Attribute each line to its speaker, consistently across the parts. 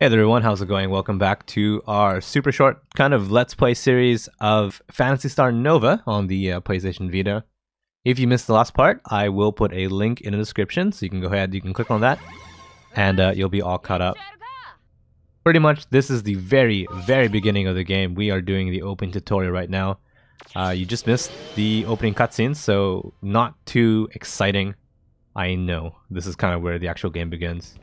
Speaker 1: Hey there everyone, how's it going? Welcome back to our super short kind of Let's Play series of Phantasy Star Nova on the PlayStation Vita. If you missed the last part, I will put a link in the description, so you can go ahead, you can click on that, and you'll be all caught up. Pretty much, this is the very beginning of the game. We are doing the opening tutorial right now. You just missed the opening cutscenes, so not too exciting. I know, this is kind of where the actual game begins.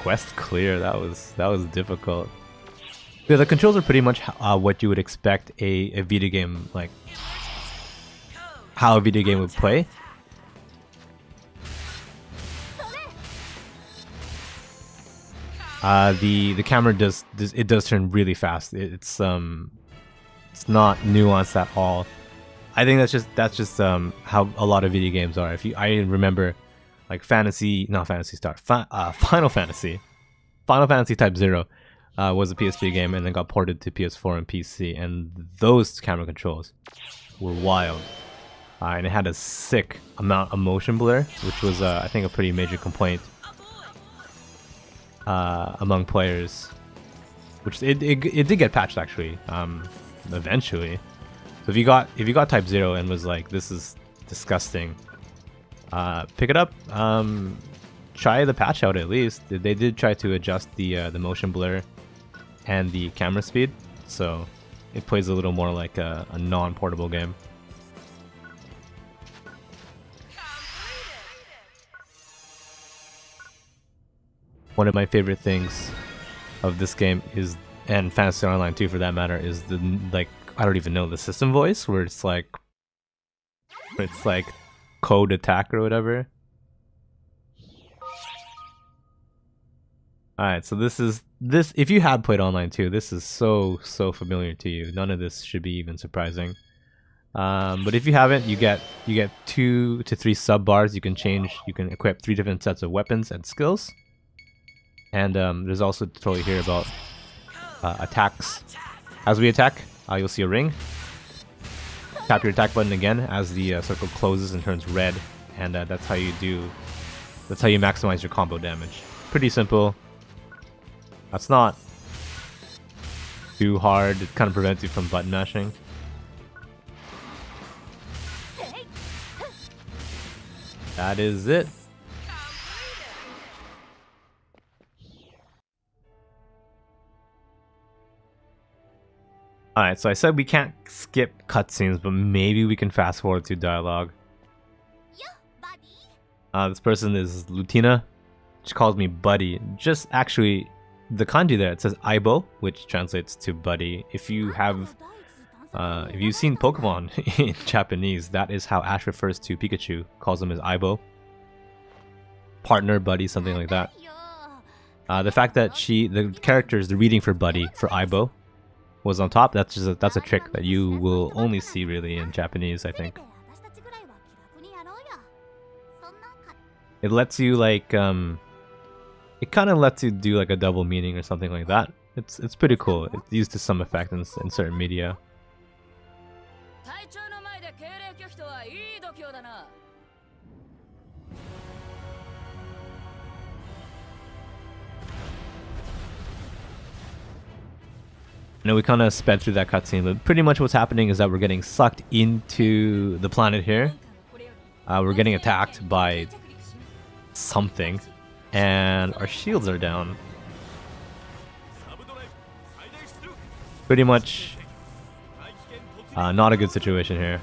Speaker 1: Quest clear, that was difficult. Yeah, the controls are pretty much what you would expect a video game, like how a video game would play. The camera does turn really fast. It's not nuanced at all. I think that's just how a lot of video games are. I remember like Final Fantasy Type 0 was a PSP game and then got ported to PS4 and PC, and those camera controls were wild. And it had a sick amount of motion blur, which was I think a pretty major complaint among players, which it did get patched actually eventually. So if you got Type 0 and was like, this is disgusting, pick it up. Try the patch out at least. They did try to adjust the motion blur and the camera speed, so it plays a little more like a non-portable game. One of my favorite things of this game is, and Phantasy Star Online 2 for that matter, is the, like, I don't even know, the system voice where it's like code attack or whatever. Alright, so this if you have played Online 2, this is so familiar to you. None of this should be even surprising. But if you haven't, you get 2 to 3 sub bars. You can equip 3 different sets of weapons and skills. And there's also a tutorial here about attacks. As we attack, you'll see a ring. Tap your attack button again as the circle closes and turns red, and that's how you maximize your combo damage. Pretty simple. That's not too hard. It kind of prevents you from button mashing. That is it. Alright, so I said we can't skip cutscenes, but maybe we can fast forward to dialogue. This person is Lutina. She calls me buddy. Just actually, the kanji there, it says Aibo, which translates to buddy. If you've seen Pokemon in Japanese, that is how Ash refers to Pikachu. Calls him as Aibo. Partner, buddy, something like that. The fact that the characters, the reading for buddy, for Aibo, was on top, that's a trick that you will only see really in Japanese, I think. It lets you like it kind of lets you do like a double meaning or something like that. It's pretty cool. It's used to some effect in certain media. I know we kind of sped through that cutscene, but pretty much what's happening is that we're getting sucked into the planet here. We're getting attacked by something, and our shields are down. Pretty much not a good situation here.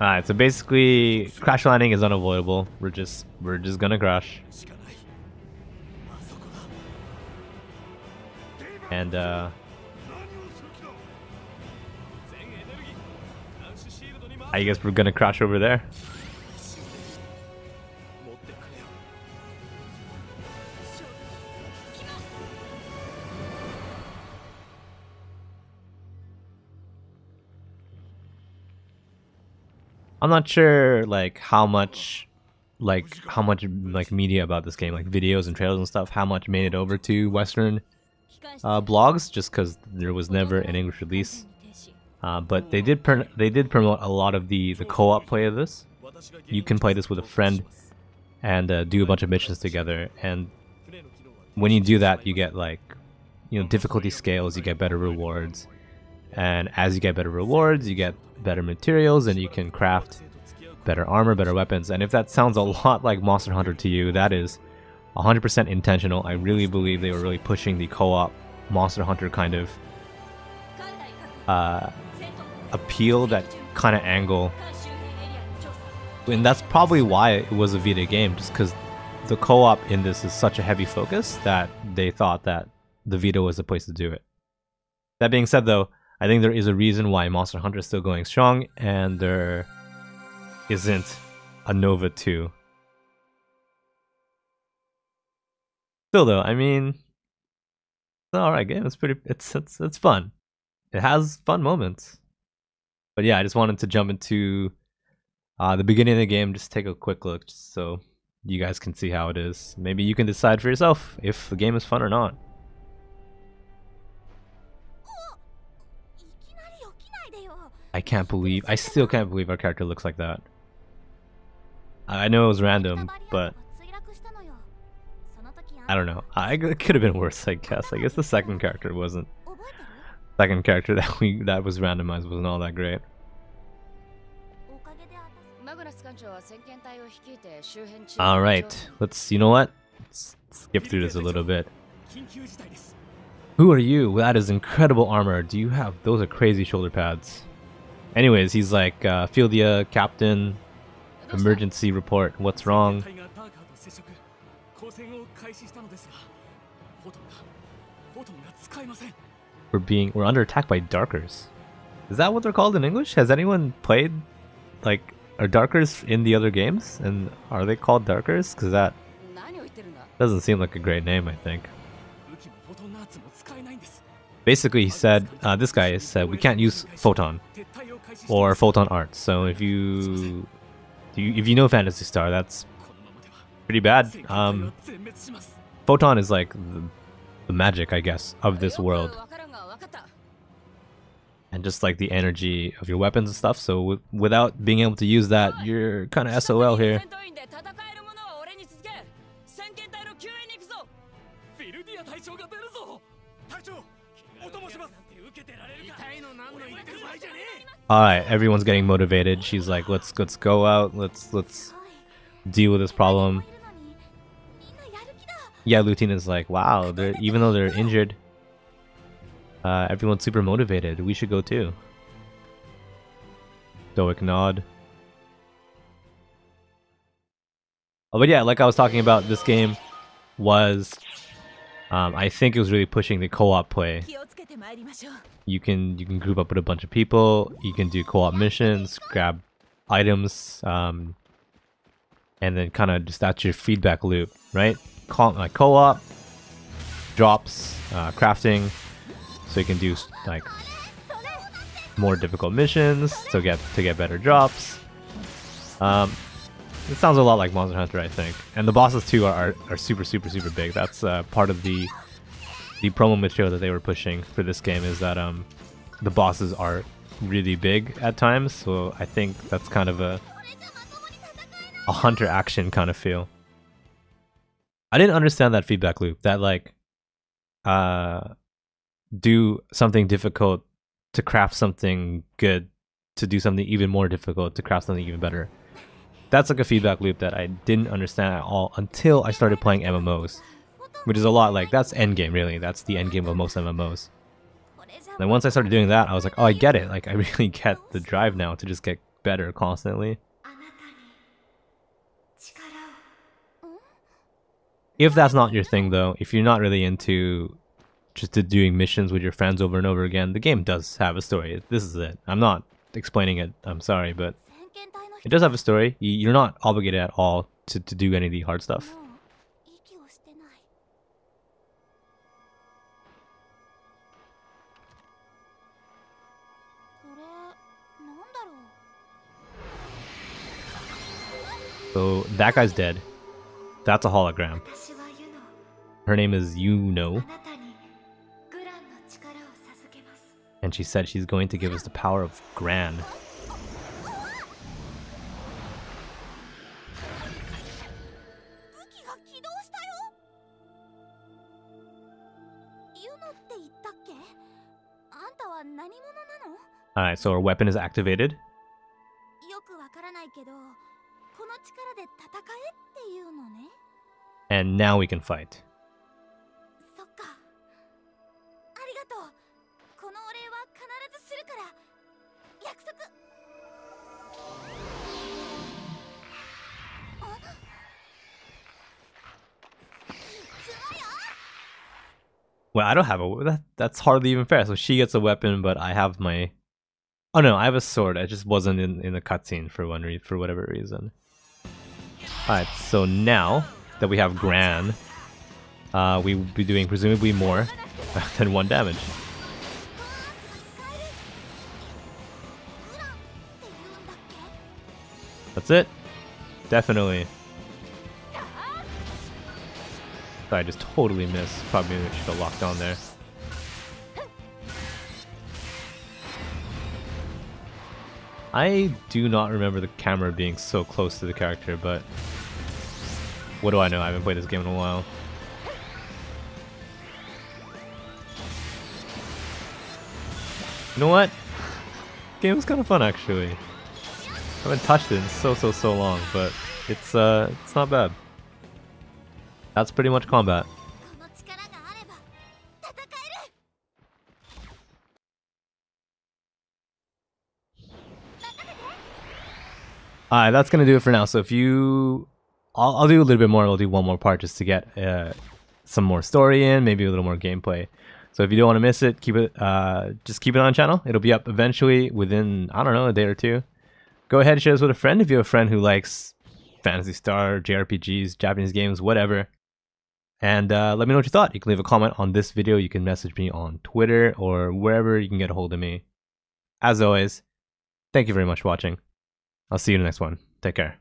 Speaker 1: Alright, so basically crash landing is unavoidable. We're just gonna crash. And I guess we're gonna crash over there. I'm not sure like how much like media about this game, like videos and trailers and stuff, how much made it over to Western blogs, just because there was never an English release. But they did promote a lot of the co-op play of this. You can play this with a friend and do a bunch of missions together, and when you do that, you get like, you know, difficulty scales, you get better rewards, and as you get better rewards, you get better materials, and you can craft better armor, better weapons. And if that sounds a lot like Monster Hunter to you, that is 100% intentional. I really believe they were really pushing the co-op Monster Hunter kind of appeal, that kind of angle. And that's probably why it was a Vita game, just because the co-op in this is such a heavy focus that they thought that the Vita was the place to do it. That being said though, I think there is a reason why Monster Hunter is still going strong, and there isn't a Nova 2. Still though, I mean, it's an alright game. It's fun. It has fun moments. But yeah, I just wanted to jump into the beginning of the game, just take a quick look just so you guys can see how it is. Maybe you can decide for yourself if the game is fun or not. I still can't believe our character looks like that. I know it was random, but I don't know. It could have been worse, I guess. I guess the second character wasn't. Second character that was randomized wasn't all that great. Alright, you know what? Let's skip through this a little bit. Who are you? That is incredible armor. Do you have, those are crazy shoulder pads. Anyways, he's like, Fieldia, Captain, emergency report, what's wrong? We're under attack by Darkers. Is that what they're called in English? Has anyone played, like, are Darkers in the other games? And are they called Darkers? Because that doesn't seem like a great name, I think. Basically, he said, this guy said, we can't use Photon or Photon art. So if you know Phantasy Star, that's pretty bad. Photon is like the magic, I guess, of this world. And just like the energy of your weapons and stuff. So without being able to use that, you're kind of SOL here. Alright, everyone's getting motivated. She's like, let's go out, let's deal with this problem. Yeah, Lutina's like, wow, even though they're injured, everyone's super motivated. We should go too. Stoic nod. Oh, but yeah, like I was talking about, this game was, I think it was really pushing the co-op play. You can group up with a bunch of people. You can do co-op missions, grab items, and then kind of just that's your feedback loop, right? Like co-op, drops, crafting, so you can do like more difficult missions to get better drops. It sounds a lot like Monster Hunter, I think. And the bosses too are super big. That's part of the promo material that they were pushing for this game, is that the bosses are really big at times. So I think that's kind of a hunter action kind of feel. I didn't understand that feedback loop, that like do something difficult to craft something good, to do something even more difficult to craft something even better. That's like a feedback loop that I didn't understand at all until I started playing MMOs, which is a lot like, that's endgame really. That's the endgame of most MMOs. And once I started doing that, I was like, oh, I get it. Like, I really get the drive now to just get better constantly. If that's not your thing though, if you're not really into just doing missions with your friends over and over again, the game does have a story. This is it. I'm not explaining it, I'm sorry, but it does have a story. You're not obligated at all to do any of the hard stuff. So that guy's dead. That's a hologram. Her name is Yuno. And she said she's going to give us the power of Gran. Alright, so our weapon is activated. And now we can fight. Well, I don't have a... That's hardly even fair. So she gets a weapon, but I have my... Oh no, I have a sword. I just wasn't in the cutscene for whatever reason. Alright, so now that we have Gran, we will be doing presumably more than 1 damage. That's it. Definitely. I just totally missed. Probably should have locked on there. I do not remember the camera being so close to the character, but what do I know? I haven't played this game in a while. You know what? Game was kind of fun actually. I haven't touched it in so long, but it's not bad. That's pretty much combat. Alright, that's gonna do it for now. So if you... I'll do a little bit more. I'll do one more part just to get some more story in, maybe a little more gameplay. So if you don't want to miss it, keep it just keep it on the channel. It'll be up eventually within, I don't know, a day or two. Go ahead and share this with a friend if you have a friend who likes Phantasy Star, JRPGs, Japanese games, whatever. And let me know what you thought. You can leave a comment on this video. You can message me on Twitter or wherever you can get a hold of me. As always, thank you very much for watching. I'll see you in the next one. Take care.